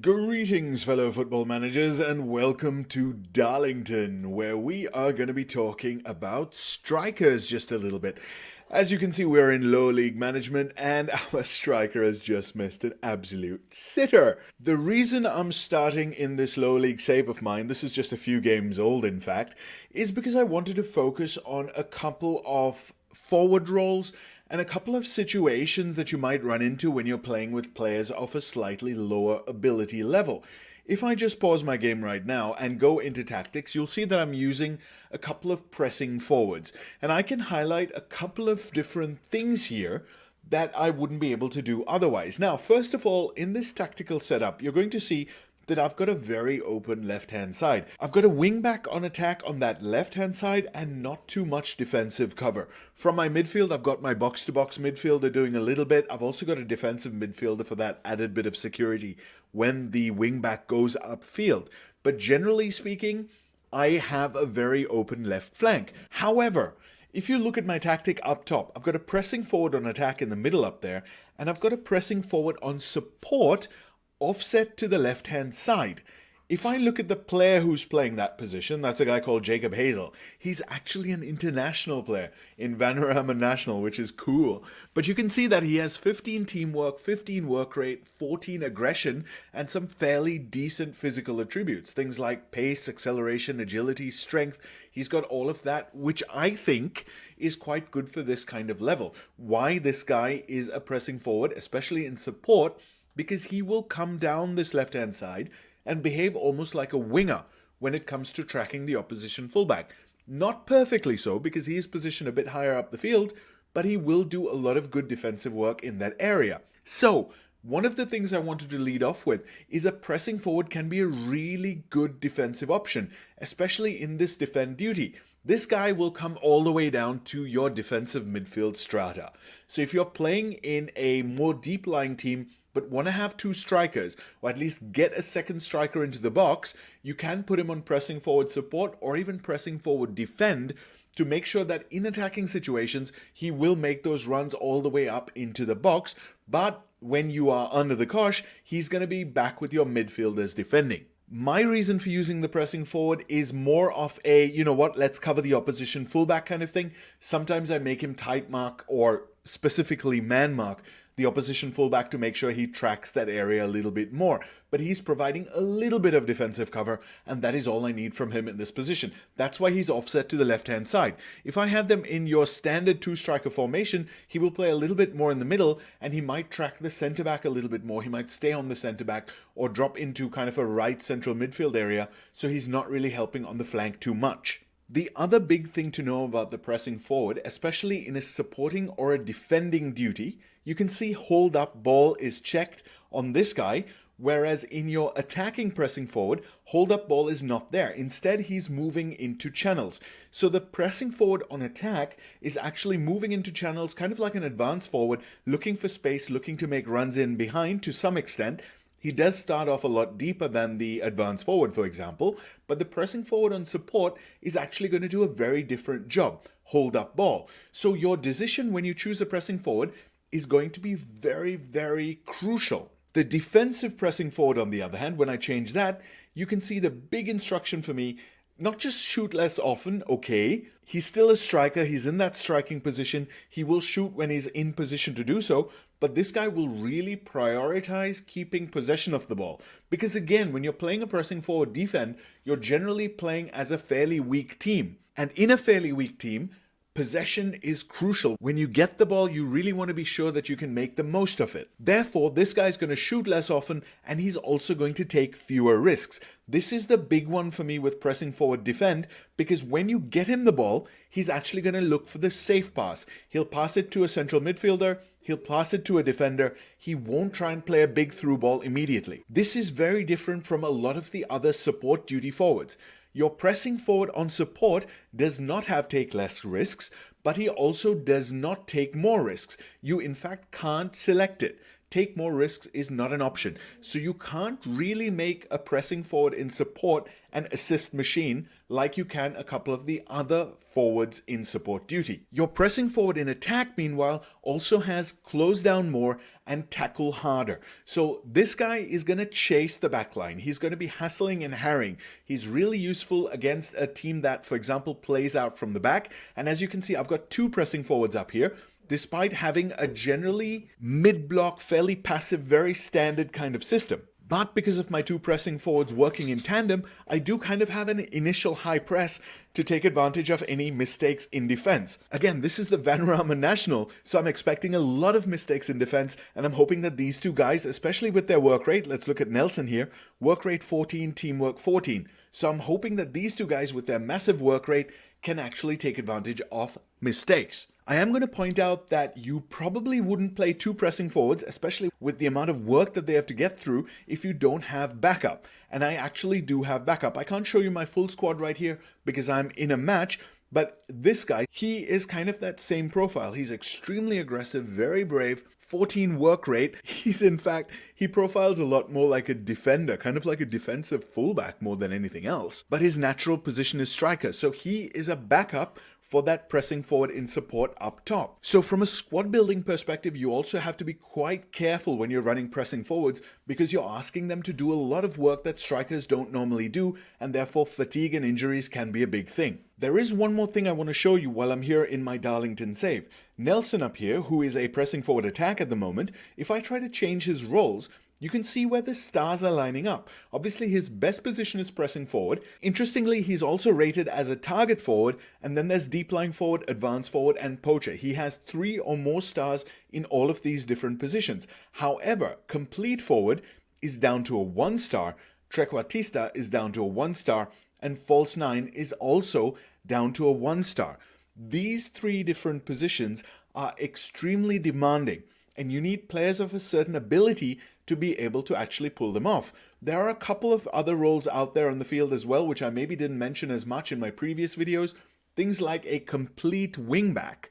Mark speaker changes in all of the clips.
Speaker 1: Greetings, fellow football managers, and welcome to Darlington, where we are going to be talking about strikers just a little bit. As you can see, we're in low league management, and our striker has just missed an absolute sitter. The reason I'm starting in this low league save of mine, this is just a few games old in fact, is because I wanted to focus on a couple of forward roles and a couple of situations that you might run into when you're playing with players of a slightly lower ability level. If I just pause my game right now and go into tactics, you'll see that I'm using a couple of pressing forwards. And I can highlight a couple of different things here that I wouldn't be able to do otherwise. Now, first of all, in this tactical setup, you're going to see that I've got a very open left-hand side. I've got a wing-back on attack on that left-hand side and not too much defensive cover. From my midfield, I've got my box-to-box midfielder doing a little bit. I've also got a defensive midfielder for that added bit of security when the wing-back goes upfield. But generally speaking, I have a very open left flank. However, if you look at my tactic up top, I've got a pressing forward on attack in the middle up there, and I've got a pressing forward on support offset to the left-hand side. If I look at the player who's playing that position, that's a guy called Jacob Hazel. He's actually an international player in Vanarama National, which is cool. But you can see that he has 15 teamwork, 15 work rate, 14 aggression, and some fairly decent physical attributes. Things like pace, acceleration, agility, strength. He's got all of that, which I think is quite good for this kind of level. Why this guy is a pressing forward, especially in support, because he will come down this left-hand side and behave almost like a winger when it comes to tracking the opposition fullback. Not perfectly so, because he is positioned a bit higher up the field, but he will do a lot of good defensive work in that area. So, one of the things I wanted to lead off with is a pressing forward can be a really good defensive option, especially in this defend duty. This guy will come all the way down to your defensive midfield strata. So if you're playing in a more deep-lying team, but want to have two strikers, or at least get a second striker into the box, you can put him on pressing forward support or even pressing forward defend to make sure that in attacking situations, he will make those runs all the way up into the box, but when you are under the cosh, he's going to be back with your midfielders defending. My reason for using the pressing forward is more of a, you know what, let's cover the opposition fullback kind of thing. Sometimes I make him tight mark or specifically man mark the opposition fullback to make sure he tracks that area a little bit more. But he's providing a little bit of defensive cover, and that is all I need from him in this position. That's why he's offset to the left-hand side. If I had them in your standard two-striker formation, he will play a little bit more in the middle, and he might track the centre-back a little bit more. He might stay on the centre-back or drop into kind of a right central midfield area, so he's not really helping on the flank too much. The other big thing to know about the pressing forward, especially in a supporting or a defending duty, you can see hold up ball is checked on this guy, whereas in your attacking pressing forward, hold up ball is not there. Instead, he's moving into channels. So the pressing forward on attack is actually moving into channels, kind of like an advance forward, looking for space, looking to make runs in behind to some extent. He does start off a lot deeper than the advance forward, for example, but the pressing forward on support is actually going to do a very different job, hold up ball. So your decision when you choose a pressing forward is going to be very, very crucial. The defensive pressing forward, on the other hand, when I change that, you can see the big instruction for me, not just shoot less often, okay, he's still a striker, he's in that striking position, he will shoot when he's in position to do so, but this guy will really prioritize keeping possession of the ball. Because again, when you're playing a pressing forward defend, you're generally playing as a fairly weak team. And in a fairly weak team, possession is crucial. When you get the ball, you really want to be sure that you can make the most of it. Therefore, this guy's going to shoot less often, and he's also going to take fewer risks. This is the big one for me with pressing forward defend, because when you get him the ball, he's actually going to look for the safe pass. He'll pass it to a central midfielder, he'll pass it to a defender. He won't try and play a big through ball immediately. This is very different from a lot of the other support duty forwards. Your pressing forward on support does not have take less risks, but he also does not take more risks. You in fact can't select it. take more risks is not an option. So you can't really make a pressing forward in support and assist machine like you can a couple of the other forwards in support duty. Your pressing forward in attack, meanwhile, also has close down more and tackle harder. So this guy is going to chase the backline. He's going to be hassling and harrying. He's really useful against a team that, for example, plays out from the back. And as you can see, I've got two pressing forwards up here. Despite having a generally mid-block, fairly passive, very standard kind of system. But because of my two pressing forwards working in tandem, I do kind of have an initial high press to take advantage of any mistakes in defense. Again, this is the Vanarama National, so I'm expecting a lot of mistakes in defense, and I'm hoping that these two guys, especially with their work rate, let's look at Nelson here, work rate 14, teamwork 14. So I'm hoping that these two guys with their massive work rate can actually take advantage of mistakes. I am going to point out that you probably wouldn't play two pressing forwards, especially with the amount of work that they have to get through, if you don't have backup. And I actually do have backup. I can't show you my full squad right here because I'm in a match, but this guy, he is kind of that same profile. He's extremely aggressive, very brave, 14 work rate. He profiles a lot more like a defender, kind of like a defensive fullback more than anything else. But his natural position is striker, so he is a backup for that pressing forward in support up top. So from a squad building perspective, you also have to be quite careful when you're running pressing forwards because you're asking them to do a lot of work that strikers don't normally do, and therefore fatigue and injuries can be a big thing. There is one more thing I want to show you while I'm here in my Darlington save. Nelson up here, who is a pressing forward attack at the moment, if I try to change his roles, you can see where the stars are lining up. Obviously, his best position is pressing forward. Interestingly, he's also rated as a target forward, and then there's deep line forward, advanced forward, and poacher. He has 3 or more stars in all of these different positions. However, complete forward is down to a 1 star, trequartista is down to a 1 star, and false 9 is also down to a 1 star. These 3 different positions are extremely demanding, and you need players of a certain ability to be able to actually pull them off. There are a couple of other roles out there on the field as well, which I maybe didn't mention as much in my previous videos. Things like a complete wingback,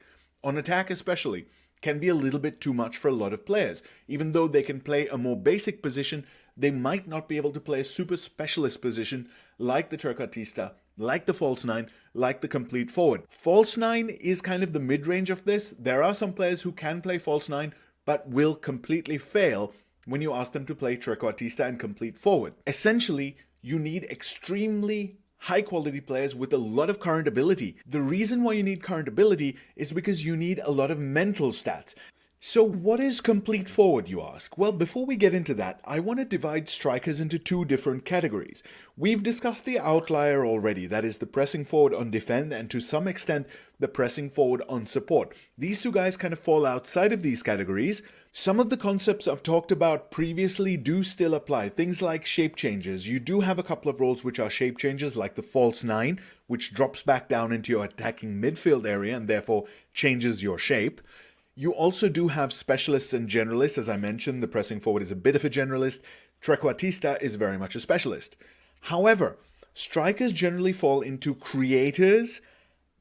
Speaker 1: on attack especially, can be a little bit too much for a lot of players. Even though they can play a more basic position, they might not be able to play a super specialist position like the Trequartista, like the false 9, like the complete forward. False 9 is kind of the mid-range of this. There are some players who can play false 9, but will completely fail when you ask them to play Trequartista and complete forward. Essentially, you need extremely high quality players with a lot of current ability. The reason why you need current ability is because you need a lot of mental stats. So what is complete forward, you ask? Well, before we get into that, I want to divide strikers into 2 different categories. We've discussed the outlier already, that is the pressing forward on defend and to some extent the pressing forward on support. These 2 guys kind of fall outside of these categories. Some of the concepts I've talked about previously do still apply. Things like shape changes. You do have a couple of roles which are shape changes, like the false 9, which drops back down into your attacking midfield area and therefore changes your shape. You also do have specialists and generalists. As I mentioned, the pressing forward is a bit of a generalist. Trequartista is very much a specialist. However, strikers generally fall into creators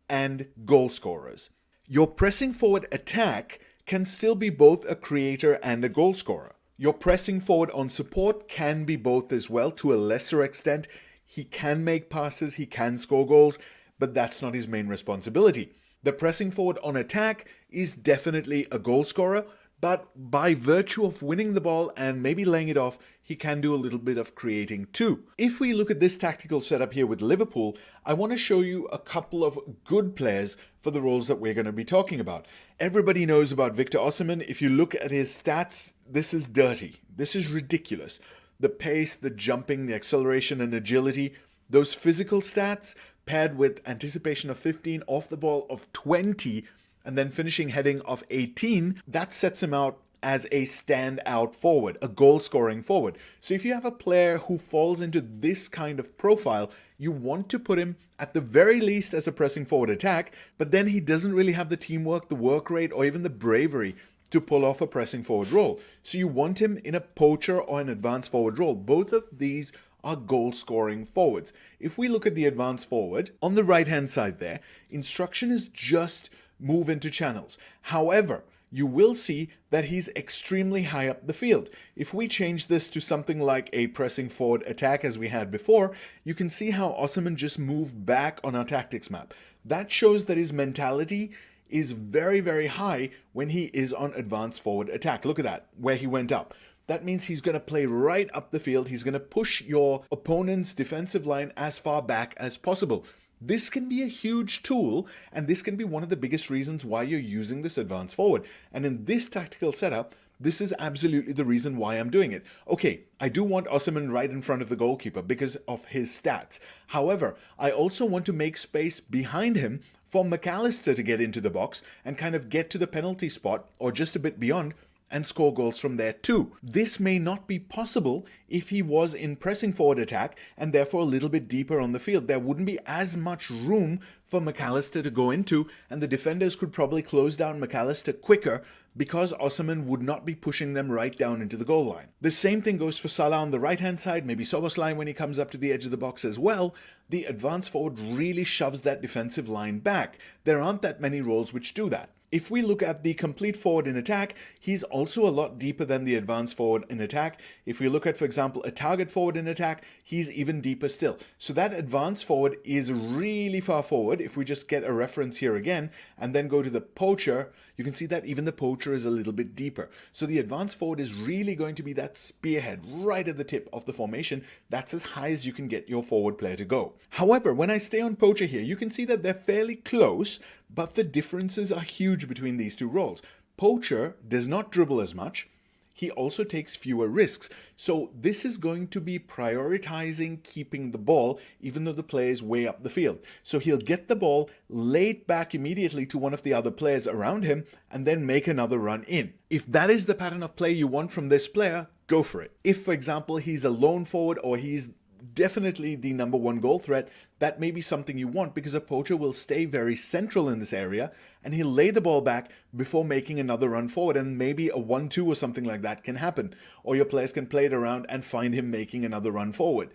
Speaker 1: and goal scorers. Your pressing forward attack can still be both a creator and a goal scorer. Your pressing forward on support can be both as well to a lesser extent. He can make passes, he can score goals, but that's not his main responsibility. The pressing forward on attack is definitely a goal scorer, but by virtue of winning the ball and maybe laying it off, he can do a little bit of creating too. If we look at this tactical setup here with Liverpool, I want to show you a couple of good players for the roles that we're going to be talking about. Everybody knows about Victor Osimhen. If you look at his stats, this is dirty. This is ridiculous. The pace, the jumping, the acceleration and agility, those physical stats paired with anticipation of 15, off the ball of 20, and then finishing heading of 18, that sets him out as a standout forward, a goal-scoring forward. So if you have a player who falls into this kind of profile, you want to put him at the very least as a pressing forward attack, but then he doesn't really have the teamwork, the work rate, or even the bravery to pull off a pressing forward role. So you want him in a poacher or an advanced forward role. Both of these are goal-scoring forwards. If we look at the advanced forward, on the right-hand side there, instruction is just move into channels. However, you will see that he's extremely high up the field. If we change this to something like a pressing forward attack as we had before, you can see how Osman just moved back on our tactics map. That shows that his mentality is very, very high when he is on advanced forward attack. Look at that, where he went up. That means he's going to play right up the field. He's going to push your opponent's defensive line as far back as possible. This can be a huge tool, and this can be one of the biggest reasons why you're using this advanced forward. And in this tactical setup, this is absolutely the reason why I'm doing it. Okay, I do want Osman right in front of the goalkeeper because of his stats. However, I also want to make space behind him for McAllister to get into the box and kind of get to the penalty spot or just a bit beyond and score goals from there too. This may not be possible if he was in pressing forward attack and therefore a little bit deeper on the field. There wouldn't be as much room for McAllister to go into, and the defenders could probably close down McAllister quicker because Osman would not be pushing them right down into the goal line. The same thing goes for Salah on the right hand side, maybe Soboslai when he comes up to the edge of the box as well. The advanced forward really shoves that defensive line back. There aren't that many roles which do that. If we look at the complete forward in attack, he's also a lot deeper than the advanced forward in attack. If we look at, for example, a target forward in attack, he's even deeper still. So that advanced forward is really far forward. If we just get a reference here again and then go to the poacher, you can see that even the poacher is a little bit deeper. So the advanced forward is really going to be that spearhead right at the tip of the formation. That's as high as you can get your forward player to go. However, when I stay on poacher here, you can see that they're fairly close, but the differences are huge between these two roles. Poacher does not dribble as much. He also takes fewer risks. So this is going to be prioritizing keeping the ball, even though the player is way up the field. So he'll get the ball, lay it back immediately to one of the other players around him, and then make another run in. If that is the pattern of play you want from this player, go for it. If, for example, he's a lone forward or he's definitely the number one goal threat, that may be something you want because a poacher will stay very central in this area and he'll lay the ball back before making another run forward, and maybe a 1-2 or something like that can happen. Or your players can play it around and find him making another run forward.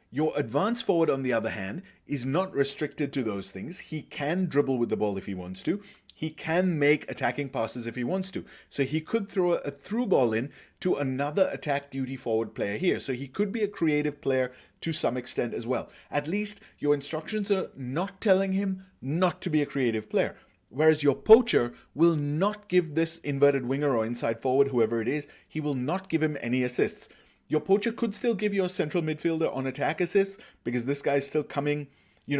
Speaker 1: Your advanced forward, on the other hand, is not restricted to those things. He can dribble with the ball if he wants to. He can make attacking passes if he wants to. So he could throw a through ball in to another attack duty forward player here. So he could be a creative player to some extent as well. At least your instructions are not telling him not to be a creative player. Whereas your poacher will not give this inverted winger or inside forward, whoever it is, he will not give him any assists. Your poacher could still give your central midfielder on attack assists because this guy is still coming,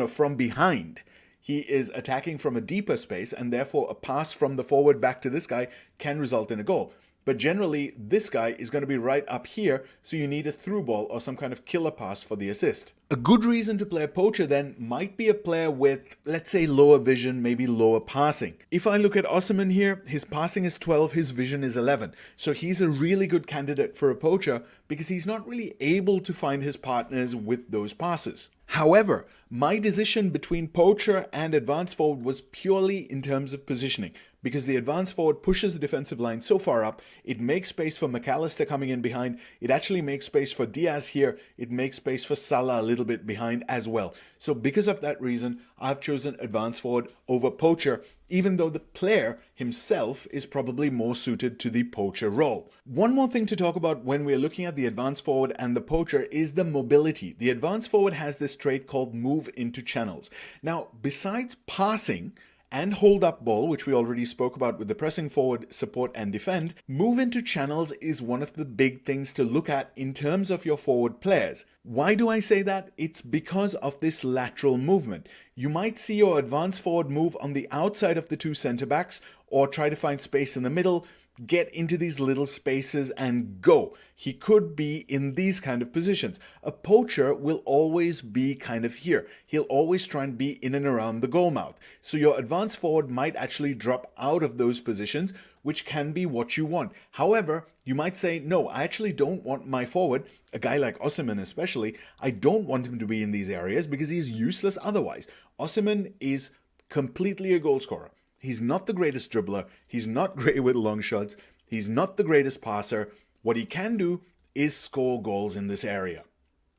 Speaker 1: from behind. He is attacking from a deeper space, and therefore a pass from the forward back to this guy can result in a goal. But generally, this guy is going to be right up here, so you need a through ball or some kind of killer pass for the assist. A good reason to play a poacher then might be a player with, let's say, lower vision, maybe lower passing. If I look at Osman here, his passing is 12, his vision is 11. So he's a really good candidate for a poacher because he's not really able to find his partners with those passes. However, my decision between poacher and advanced forward was purely in terms of positioning, because the advanced forward pushes the defensive line so far up, it makes space for McAllister coming in behind, it actually makes space for Diaz here, it makes space for Salah a little bit behind as well. So because of that reason, I've chosen advanced forward over poacher, even though the player himself is probably more suited to the poacher role. One more thing to talk about when we're looking at the advanced forward and the poacher is the mobility. The advanced forward has this trait called move into channels. Now, besides passing and hold up ball, which we already spoke about with the pressing forward, support and defend, move into channels is one of the big things to look at in terms of your forward players. Why do I say that? It's because of this lateral movement. You might see your advanced forward move on the outside of the two center backs or try to find space in the middle, get into these little spaces and go. He could be in these kind of positions. A poacher will always be kind of here. He'll always try and be in and around the goal mouth. So your advanced forward might actually drop out of those positions, which can be what you want. However, you might say, no, I actually don't want my forward, a guy like Osman especially, I don't want him to be in these areas because he's useless otherwise. Osman is completely a goal scorer. He's not the greatest dribbler. He's not great with long shots. He's not the greatest passer. What he can do is score goals in this area.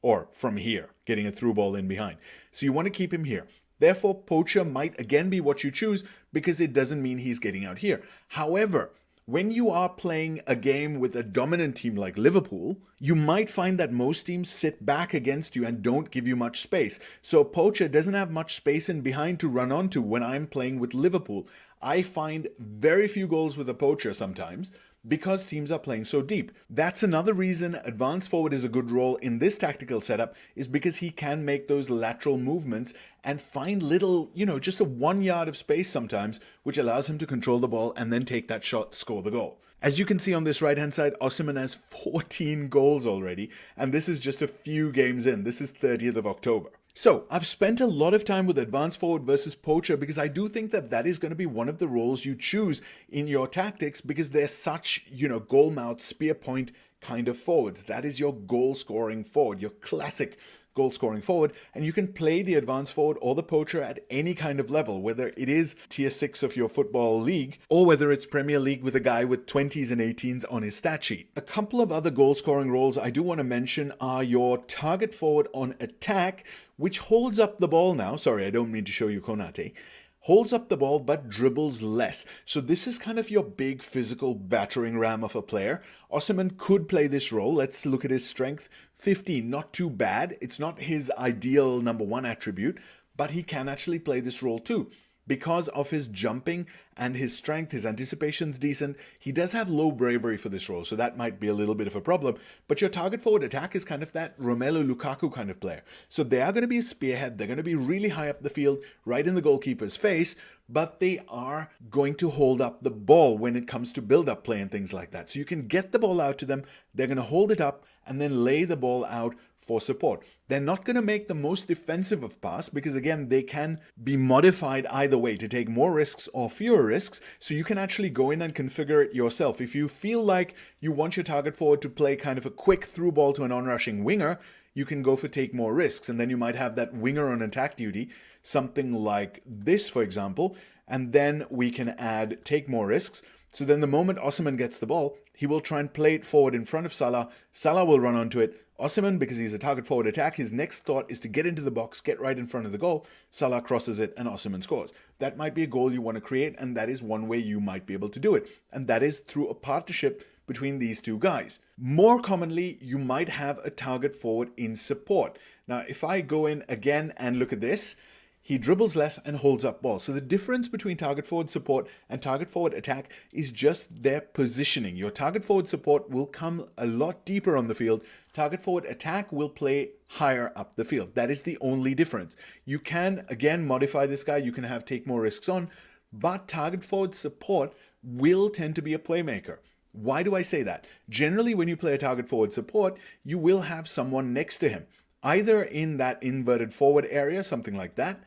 Speaker 1: Or from here, getting a through ball in behind. So you want to keep him here. Therefore, poacher might again be what you choose because it doesn't mean he's getting out here. However, When you are playing a game with a dominant team like Liverpool, you might find that most teams sit back against you and don't give you much space. So a poacher doesn't have much space in behind to run onto when I'm playing with Liverpool. I find very few goals with a poacher sometimes because teams are playing so deep. That's another reason advance forward is a good role in this tactical setup, is because he can make those lateral movements and find little, just a 1 yard of space sometimes, which allows him to control the ball and then take that shot, score the goal. As you can see on this right hand side, Osimhen has 14 goals already, and this is just a few games in. This is 30th of October. So, I've spent a lot of time with advance forward versus poacher because I do think that that is going to be one of the roles you choose in your tactics, because they're such, goal mouth, spear point kind of forwards. That is your goal scoring forward, your classic goal scoring forward, and you can play the advance forward or the poacher at any kind of level, whether it is tier 6 of your football league or whether it's Premier League with a guy with 20s and 18s on his stat sheet. A couple of other goal scoring roles I do want to mention are your target forward on attack, which holds up the ball now. Sorry, I don't mean to show you Konate. Holds up the ball but dribbles less. So this is kind of your big physical battering ram of a player. Osimhen could play this role. Let's look at his strength. 15, not too bad. It's not his ideal number 1 attribute, but he can actually play this role too. Because of his jumping and his strength, his anticipation's decent. He does have low bravery for this role, so that might be a little bit of a problem. But your target forward attack is kind of that Romelu Lukaku kind of player. So they are going to be a spearhead. They're going to be really high up the field, right in the goalkeeper's face, but they are going to hold up the ball when it comes to build-up play and things like that. So you can get the ball out to them. They're going to hold it up and then lay the ball out for support. They're not going to make the most defensive of pass because, again, they can be modified either way to take more risks or fewer risks. So you can actually go in and configure it yourself. If you feel like you want your target forward to play kind of a quick through ball to an on-rushing winger, you can go for take more risks. And then you might have that winger on attack duty, something like this, for example. And then we can add take more risks. So then the moment Osimhen gets the ball, he will try and play it forward in front of Salah. Salah will run onto it. Osimhen, because he's a target forward attack, his next thought is to get into the box, get right in front of the goal. Salah crosses it and Osimhen scores. That might be a goal you want to create, and that is one way you might be able to do it. And that is through a partnership between these two guys. More commonly, you might have a target forward in support. Now, if I go in again and look at this, he dribbles less and holds up ball. So the difference between target forward support and target forward attack is just their positioning. Your target forward support will come a lot deeper on the field. Target forward attack will play higher up the field. That is the only difference. You can, again, modify this guy. You can have take more risks on, but target forward support will tend to be a playmaker. Why do I say that? Generally, when you play a target forward support, you will have someone next to him, either in that inverted forward area, something like that,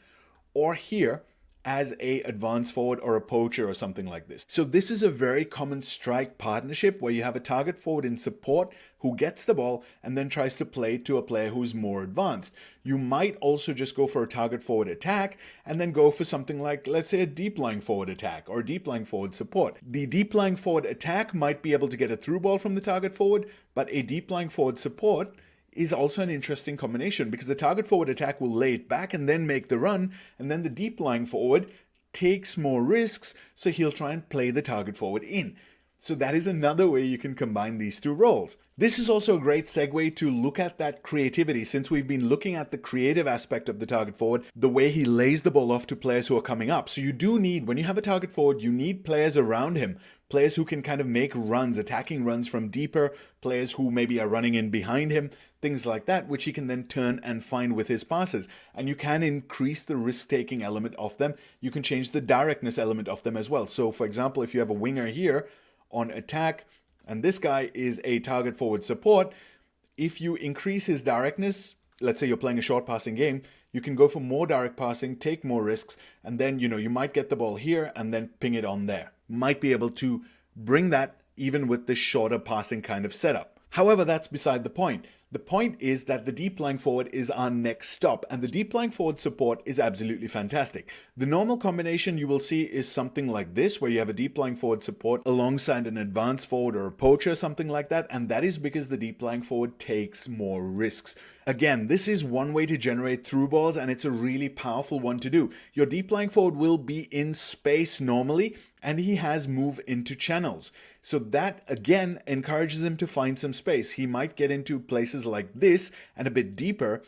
Speaker 1: or here as a advance forward or a poacher or something like this. So this is a very common strike partnership where you have a target forward in support who gets the ball and then tries to play to a player who's more advanced. You might also just go for a target forward attack and then go for something like, let's say, a deep lying forward attack or deep lying forward support. The deep lying forward attack might be able to get a through ball from the target forward, but a deep lying forward support is also an interesting combination because the target forward attack will lay it back and then make the run, and then the deep lying forward takes more risks, so he'll try and play the target forward in. So that is another way you can combine these two roles. This is also a great segue to look at that creativity, since we've been looking at the creative aspect of the target forward, the way he lays the ball off to players who are coming up. So you do need, when you have a target forward, you need players around him, players who can kind of make runs, attacking runs from deeper, players who maybe are running in behind him, things like that, which he can then turn and find with his passes. And you can increase the risk-taking element of them. You can change the directness element of them as well. So for example, if you have a winger here on attack, and this guy is a target forward support, if you increase his directness, let's say you're playing a short passing game, you can go for more direct passing, take more risks, and then, you might get the ball here and then ping it on there. Might be able to bring that even with the shorter passing kind of setup. However, that's beside the point. The point is that the deep lying forward is our next stop, and the deep lying forward support is absolutely fantastic. The normal combination you will see is something like this, where you have a deep lying forward support alongside an advanced forward or a poacher, something like that, and that is because the deep lying forward takes more risks. Again, this is one way to generate through balls, and it's a really powerful one to do. Your deep lying forward will be in space normally, and he has move into channels. So that again encourages him to find some space. He might get into places like this and a bit deeper,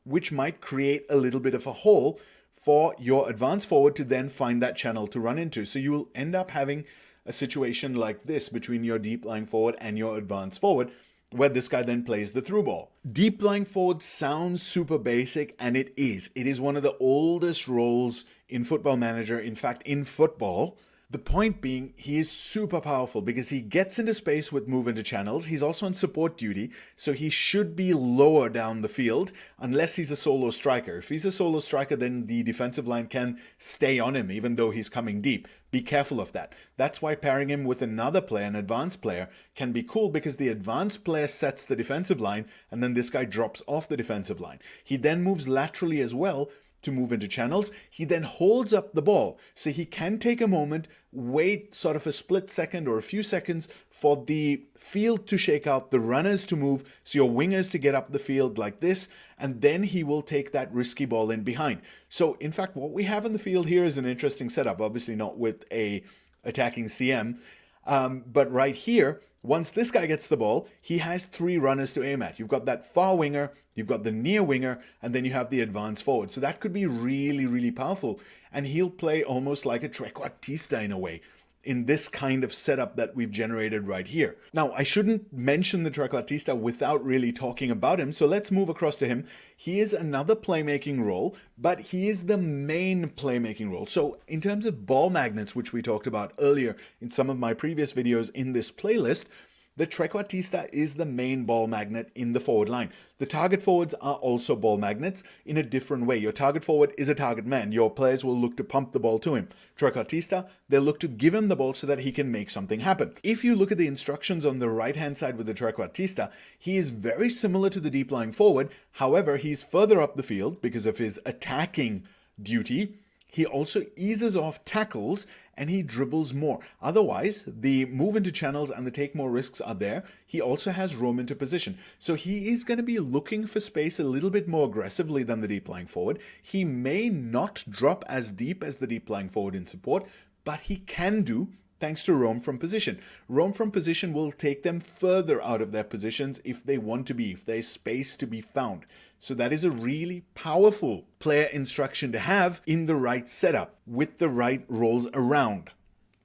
Speaker 1: which might create a little bit of a hole for your advance forward to then find that channel to run into. So you will end up having a situation like this between your deep lying forward and your advance forward, where this guy then plays the through ball. Deep lying forward sounds super basic, and it is. It is one of the oldest roles in Football Manager, in fact, in football. The point being, he is super powerful because he gets into space with move into channels. He's also on support duty, so he should be lower down the field unless he's a solo striker. If he's a solo striker, then the defensive line can stay on him even though he's coming deep. Be careful of that. That's why pairing him with another player, an advanced player, can be cool because the advanced player sets the defensive line and then this guy drops off the defensive line. He then moves laterally as well to move into channels. He then holds up the ball, so he can take a moment, wait sort of a split second or a few seconds for the field to shake out, the runners to move, so your wingers to get up the field like this, and then he will take that risky ball in behind. So in fact, what we have in the field here is an interesting setup, obviously not with a attacking CM, but right here, once this guy gets the ball, he has three runners to aim at. You've got that far winger, you've got the near winger, and then you have the advance forward. So that could be really, really powerful. And he'll play almost like a trequartista in a way, in this kind of setup that we've generated right here. Now, I shouldn't mention the trequartista without really talking about him, so let's move across to him. He is another playmaking role, but he is the main playmaking role. So in terms of ball magnets, which we talked about earlier in some of my previous videos in this playlist, the trequartista is the main ball magnet in the forward line. The target forwards are also ball magnets in a different way. Your target forward is a target man. Your players will look to pump the ball to him. Trequartista, they'll look to give him the ball so that he can make something happen. If you look at the instructions on the right-hand side with the trequartista, he is very similar to the deep lying forward. However, he's further up the field because of his attacking duty. He also eases off tackles and he dribbles more. Otherwise, the move into channels and the take more risks are there. He also has roam into position. So he is going to be looking for space a little bit more aggressively than the deep lying forward. He may not drop as deep as the deep lying forward in support, but he can do thanks to roam from position. Roam from position will take them further out of their positions if they want to be, if there's space to be found. So that is a really powerful player instruction to have in the right setup with the right roles around.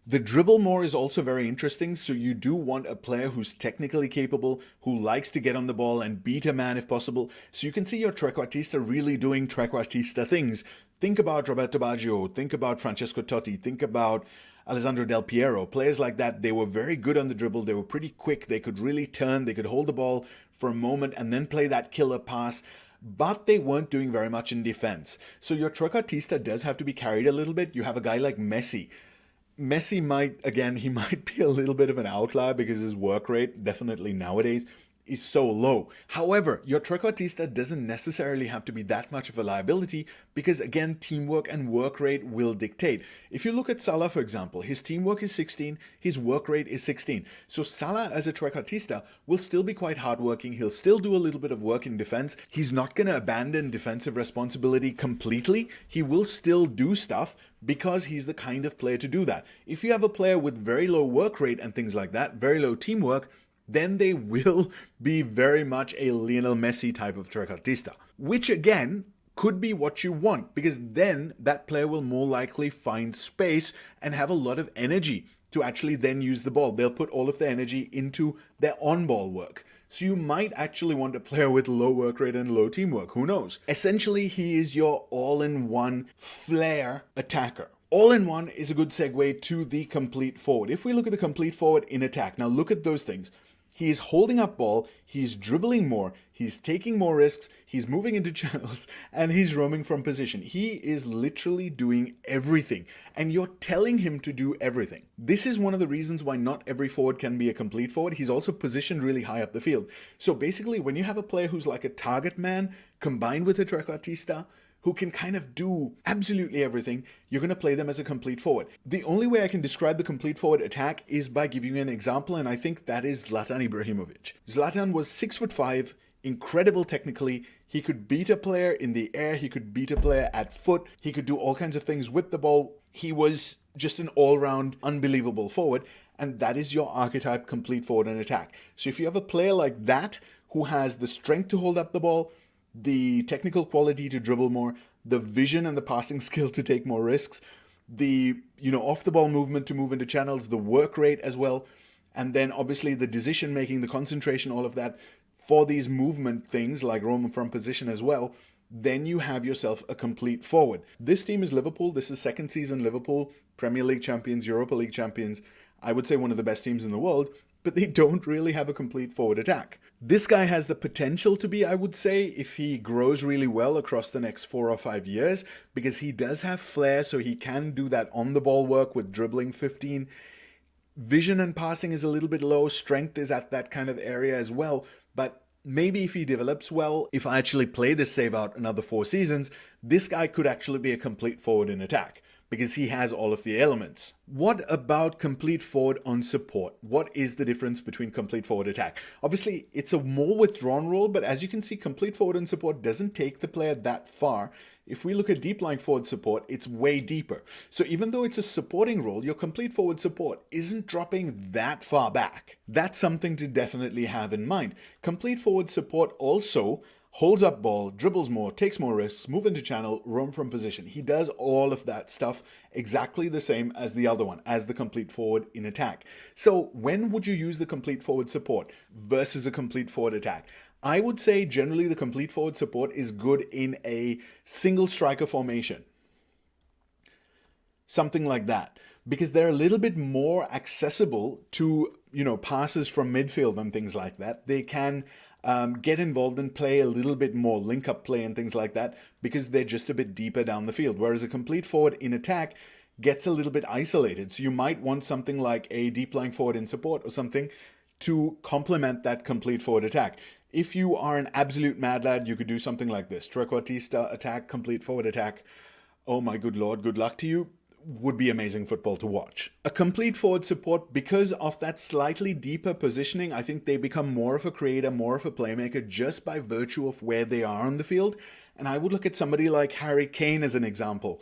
Speaker 1: The dribble more is also very interesting, so you do want a player who's technically capable, who likes to get on the ball and beat a man if possible. So you can see your trequartista really doing trequartista things. Think about Roberto Baggio, think about Francesco Totti, think about Alessandro Del Piero. Players like that, they were very good on the dribble, they were pretty quick, they could really turn, they could hold the ball for a moment and then play that killer pass. But they weren't doing very much in defense. So your trequartista does have to be carried a little bit. You have a guy like Messi. Messi might be a little bit of an outlier because his work rate, definitely nowadays, is so low. However, your trequartista doesn't necessarily have to be that much of a liability because, again, teamwork and work rate will dictate. If you look at Salah, for example, his teamwork is 16, his work rate is 16. So Salah as a trequartista will still be quite hardworking. He'll still do a little bit of work in defense. He's not going to abandon defensive responsibility completely. He will still do stuff because he's the kind of player to do that. If you have a player with very low work rate and things like that, very low teamwork, then they will be very much a Lionel Messi type of trequartista, which again could be what you want because then that player will more likely find space and have a lot of energy to actually then use the ball. They'll put all of their energy into their on-ball work. So you might actually want a player with low work rate and low teamwork. Who knows? Essentially, he is your all-in-one flair attacker. All-in-one is a good segue to the complete forward. If we look at the complete forward in attack, now look at those things. He's holding up ball, he's dribbling more, he's taking more risks, he's moving into channels, and he's roaming from position. He is literally doing everything, and you're telling him to do everything. This is one of the reasons why not every forward can be a complete forward. He's also positioned really high up the field. So basically, when you have a player who's like a target man combined with a trequartista, who can kind of do absolutely everything, you're going to play them as a complete forward. The only way I can describe the complete forward attack is by giving you an example, and I think that is Zlatan Ibrahimovic. Zlatan was 6'5", incredible technically. He could beat a player in the air, he could beat a player at foot, he could do all kinds of things with the ball. He was just an all-round unbelievable forward, and that is your archetype complete forward in attack. So if you have a player like that who has the strength to hold up the ball, the technical quality to dribble more, the vision and the passing skill to take more risks, the off the ball movement to move into channels, the work rate as well, and then obviously the decision making, the concentration, all of that for these movement things like roam from position as well, then you have yourself a complete forward. This team is Liverpool. This is second season Liverpool, Premier League champions, Europa League champions. I would say one of the best teams in the world, but they don't really have a complete forward attack. This guy has the potential to be, I would say, if he grows really well across the next 4 or 5 years, because he does have flair, so he can do that on the ball work with dribbling 15. Vision and passing is a little bit low. Strength is at that kind of area as well, but maybe if he develops well, if I actually play this save out another 4 seasons, this guy could actually be a complete forward in attack because he has all of the elements. What about complete forward on support? What is the difference between complete forward attack? Obviously, it's a more withdrawn role, but as you can see, complete forward and support doesn't take the player that far. If we look at deep lying forward support, it's way deeper. So even though it's a supporting role, your complete forward support isn't dropping that far back. That's something to definitely have in mind. Complete forward support also holds up ball, dribbles more, takes more risks, move into channel, roam from position. He does all of that stuff exactly the same as the other one, as the complete forward in attack. So when would you use the complete forward support versus a complete forward attack? I would say generally the complete forward support is good in a single striker formation. Something like that. Because they're a little bit more accessible to, passes from midfield and things like that. They can get involved and play a little bit more link-up play and things like that because they're just a bit deeper down the field. Whereas a complete forward in attack gets a little bit isolated. So you might want something like a deep lying forward in support or something to complement that complete forward attack. If you are an absolute mad lad, you could do something like this. Trequartista attack, complete forward attack. Oh my good lord, good luck to you. Would be amazing football to watch. A complete forward support, because of that slightly deeper positioning, I think they become more of a creator, more of a playmaker just by virtue of where they are on the field. And I would look at somebody like Harry Kane as an example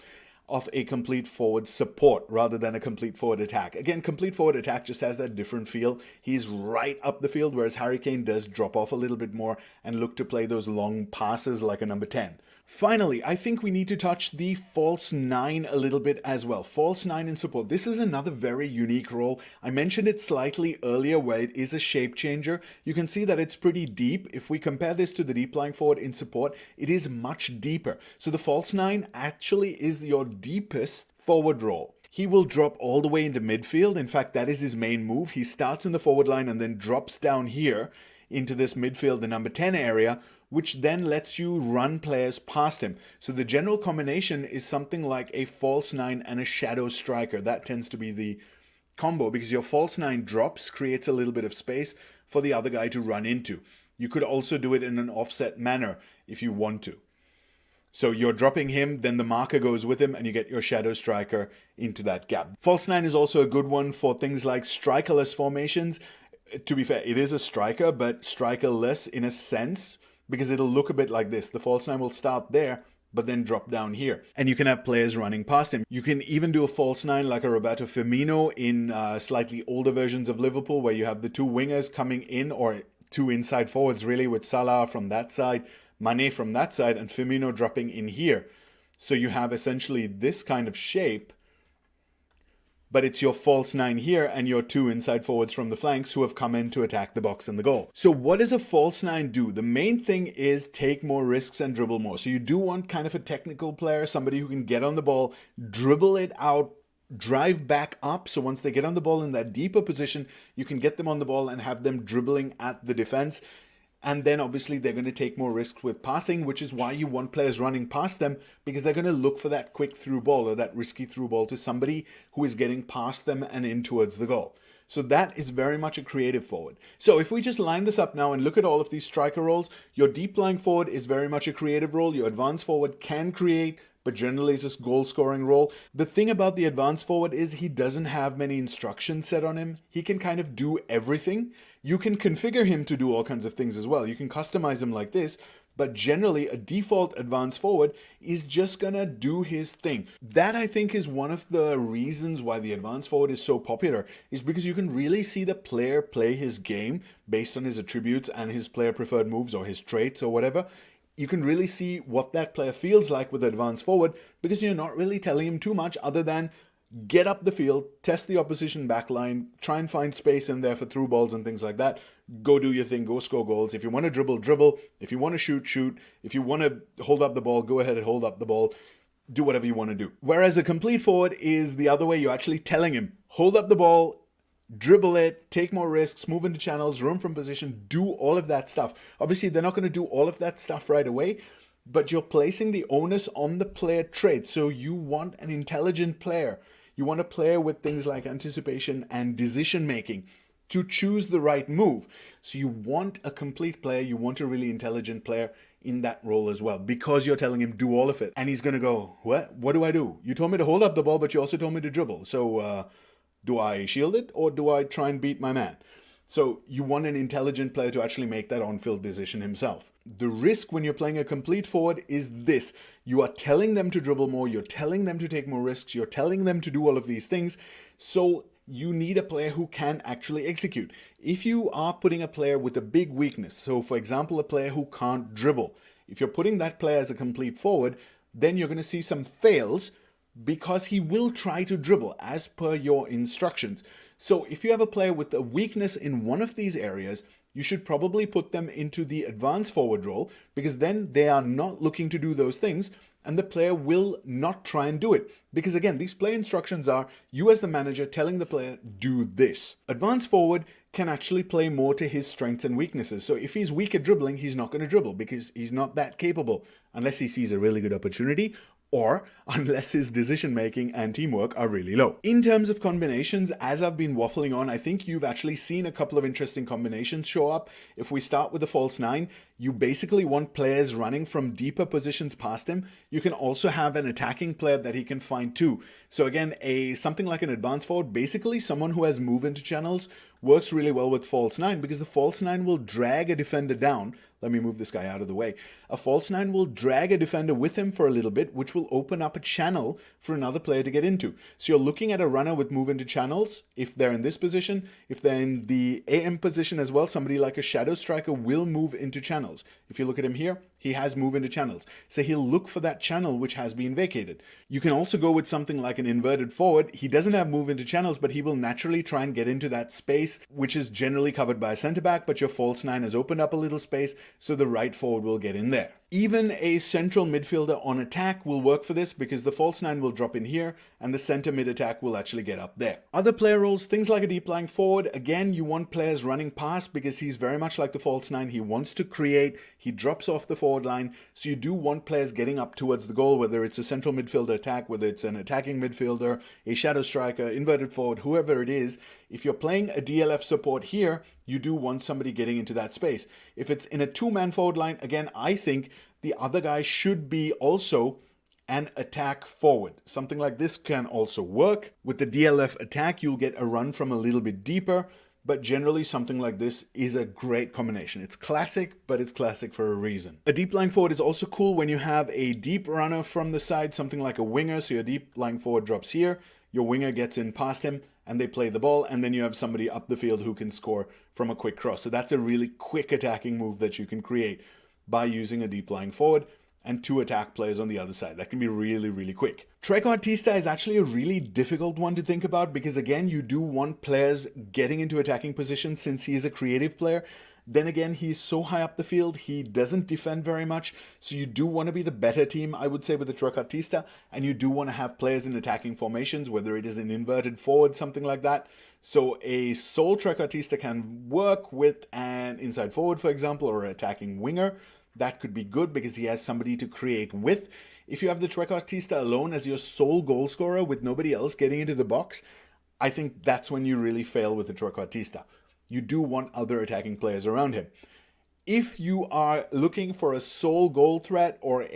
Speaker 1: of a complete forward support rather than a complete forward attack. Again, complete forward attack just has that different feel. He's right up the field, whereas Harry Kane does drop off a little bit more and look to play those long passes like a number 10. Finally, I think we need to touch the false 9 a little bit as well. False 9 in support. This is another very unique role. I mentioned it slightly earlier where it is a shape changer. You can see that it's pretty deep. If we compare this to the deep lying forward in support, it is much deeper. So the false 9 actually is your deepest forward role. He will drop all the way into midfield. In fact, that is his main move. He starts in the forward line and then drops down here into this midfield, the number 10 area, which then lets you run players past him. So the general combination is something like a false 9 and a shadow striker. That tends to be the combo because your false 9 drops, creates a little bit of space for the other guy to run into. You could also do it in an offset manner if you want to. So you're dropping him, then the marker goes with him, and you get your shadow striker into that gap. False 9 is also a good one for things like strikerless formations. To be fair, it is a striker, but strikerless in a sense, because it'll look a bit like this. The false 9 will start there, but then drop down here. And you can have players running past him. You can even do a false 9 like a Roberto Firmino in slightly older versions of Liverpool, where you have the 2 wingers coming in, or 2 inside forwards really, with Salah from that side, Mane from that side, and Firmino dropping in here. So you have essentially this kind of shape, but it's your false 9 here and your 2 inside forwards from the flanks who have come in to attack the box and the goal. So what does a false 9 do? The main thing is take more risks and dribble more. So you do want kind of a technical player, somebody who can get on the ball, dribble it out, drive back up. So once they get on the ball in that deeper position, you can get them on the ball and have them dribbling at the defense. And then obviously they're going to take more risks with passing, which is why you want players running past them, because they're going to look for that quick through ball or that risky through ball to somebody who is getting past them and in towards the goal. So that is very much a creative forward. So if we just line this up now and look at all of these striker roles, your deep lying forward is very much a creative role. Your advanced forward can create, but generally it's this goal scoring role. The thing about the advanced forward is he doesn't have many instructions set on him. He can kind of do everything. You can configure him to do all kinds of things as well. You can customize him like this, But generally, a default advanced forward is just gonna do his thing. That, I think, is one of the reasons why the advanced forward is so popular, is because you can really see the player play his game based on his attributes and his player preferred moves or his traits or whatever. You can really see what that player feels like with advanced forward because you're not really telling him too much other than get up the field, test the opposition backline, try and find space in there for through balls and things like that. Go do your thing, go score goals. If you want to dribble, dribble. If you want to shoot, shoot. If you want to hold up the ball, go ahead and hold up the ball. Do whatever you want to do. Whereas a complete forward is the other way. You're actually telling him, hold up the ball, dribble it, take more risks, move into channels, roam from position, do all of that stuff. Obviously, they're not going to do all of that stuff right away, but you're placing the onus on the player trait. So you want an intelligent player. You want a player with things like anticipation and decision making to choose the right move. So you want a complete player. You want a really intelligent player in that role as well, because you're telling him do all of it. And he's going to go, what do I do? You told me to hold up the ball, but you also told me to dribble. So do I shield it or do I try and beat my man? So you want an intelligent player to actually make that on-field decision himself. The risk when you're playing a complete forward is this. You are telling them to dribble more, you're telling them to take more risks, you're telling them to do all of these things. So you need a player who can actually execute. If you are putting a player with a big weakness, so for example, a player who can't dribble, if you're putting that player as a complete forward, then you're going to see some fails because he will try to dribble as per your instructions. So if you have a player with a weakness in one of these areas, you should probably put them into the advanced forward role because then they are not looking to do those things and the player will not try and do it. Because again, these play instructions are you as the manager telling the player, do this. Advanced forward can actually play more to his strengths and weaknesses. So if he's weak at dribbling, he's not going to dribble because he's not that capable unless he sees a really good opportunity or unless his decision making and teamwork are really low. In terms of combinations, as I've been waffling on, I think you've actually seen a couple of interesting combinations show up. If we start with the false nine, you basically want players running from deeper positions past him. You can also have an attacking player that he can find too. So again, something like an advanced forward, basically someone who has move into channels, works really well with false nine because the false nine will drag a defender down. Let me move this guy out of the way. A false nine will drag a defender with him for a little bit, which will open up a channel for another player to get into. So you're looking at a runner with move into channels. If they're in this position, if they're in the AM position as well, somebody like a shadow striker will move into channels. If you look at him here, he has move into channels. So he'll look for that channel which has been vacated. You can also go with something like an inverted forward. He doesn't have move into channels, but he will naturally try and get into that space, which is generally covered by a center back, but your false nine has opened up a little space, so the right forward will get in there. Even a central midfielder on attack will work for this because the false nine will drop in here and the center mid attack will actually get up there. Other player roles, things like a deep lying forward, again, you want players running past because he's very much like the false nine. He wants to create, he drops off the forward line. So you do want players getting up towards the goal, whether it's a central midfielder attack, whether it's an attacking midfielder, a shadow striker, inverted forward, whoever it is. If you're playing a DLF support here, you do want somebody getting into that space. If it's in a two-man forward line, again, I think the other guy should be also an attack forward. Something like this can also work. With the DLF attack, you'll get a run from a little bit deeper, but generally something like this is a great combination. It's classic, but it's classic for a reason. A deep lying forward is also cool when you have a deep runner from the side, something like a winger. So your deep lying forward drops here, your winger gets in past him, and they play the ball, and then you have somebody up the field who can score from a quick cross. So that's a really quick attacking move that you can create by using a deep lying forward and two attack players on the other side. That can be really, really quick. Trequartista is actually a really difficult one to think about because, again, you do want players getting into attacking positions since he is a creative player. Then again, he's so high up the field, he doesn't defend very much. So you do want to be the better team, I would say, with the Trequartista. And you do want to have players in attacking formations, whether it is an inverted forward, something like that. So a sole Trequartista can work with an inside forward, for example, or an attacking winger. That could be good because he has somebody to create with. If you have the Trequartista alone as your sole goal scorer with nobody else getting into the box, I think that's when you really fail with the Trequartista. You do want other attacking players around him. If you are looking for a sole goal threat or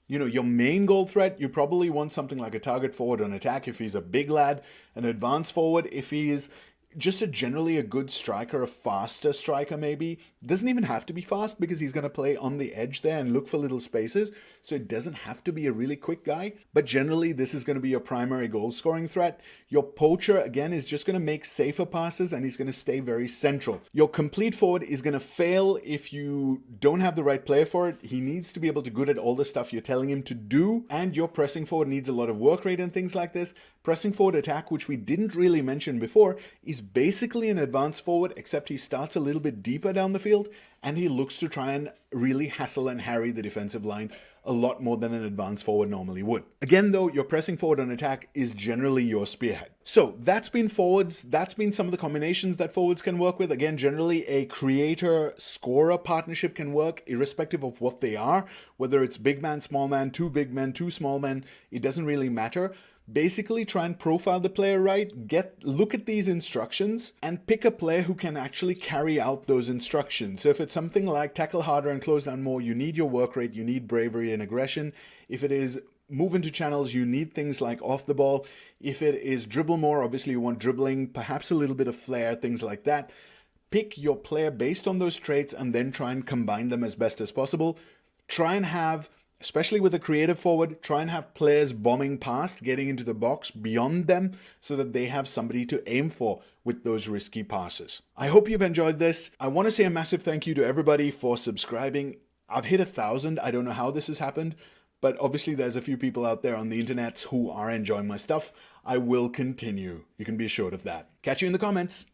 Speaker 1: your main goal threat, you probably want something like a target forward on attack if he's a big lad, an advanced forward if he is just generally a good striker, a faster striker maybe. Doesn't even have to be fast because he's going to play on the edge there and look for little spaces. So it doesn't have to be a really quick guy. But generally, this is going to be your primary goal scoring threat. Your poacher, again, is just going to make safer passes and he's going to stay very central. Your complete forward is going to fail if you don't have the right player for it. He needs to be able to good at all the stuff you're telling him to do. And your pressing forward needs a lot of work rate and things like this. Pressing forward attack, which we didn't really mention before, is basically an advanced forward, except he starts a little bit deeper down the field and he looks to try and really hassle and harry the defensive line a lot more than an advanced forward normally would. Again, though, your pressing forward on attack is generally your spearhead. So that's been forwards. That's been some of the combinations that forwards can work with. Again, generally a creator-scorer partnership can work irrespective of what they are, whether it's big man, small man, two big men, two small men, it doesn't really matter. Basically try and profile the player right, look at these instructions and pick a player who can actually carry out those instructions. So if it's something like tackle harder and close down more, you need your work rate, you need bravery and aggression. If it is move into channels, you need things like off the ball. If it is dribble more, obviously you want dribbling, perhaps a little bit of flair, things like that. Pick your player based on those traits and then try and combine them as best as possible. Try and have, especially with a creative forward, try and have players bombing past, getting into the box beyond them so that they have somebody to aim for with those risky passes. I hope you've enjoyed this. I want to say a massive thank you to everybody for subscribing. I've hit 1,000. I don't know how this has happened, but obviously there's a few people out there on the internet who are enjoying my stuff. I will continue. You can be assured of that. Catch you in the comments.